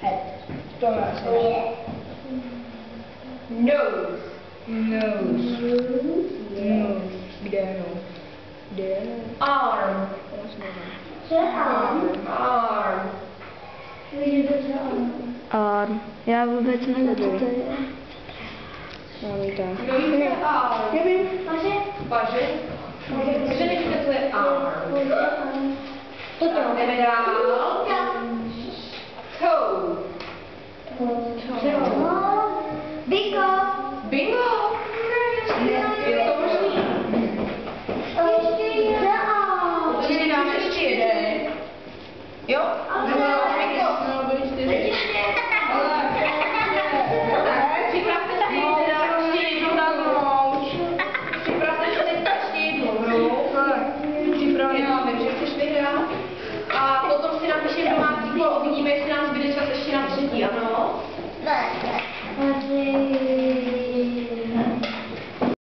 Head. To je. Nose. Nose. Nose. Kde je nose? Kde je nose? Arm. Co je arm? Arm. Arm. Já vůbec nevím, co to je. Máme tam. Nevím. Paže? Paže. Takže nevíte, co je arm. Jdeme dál. Toe. Bingo. Bingo. Je to možný. Určitě dáme ještě jeden. Jo? Připravte se teda ještě jednou na noc. Připravte se teď ještě jednou, jo? Připravená, vím, že chceš vyhrát. A potom si napíšeme domácí kolo, uvidíme, jestli nám zbyde čas ještě na třetí, ano? Ne.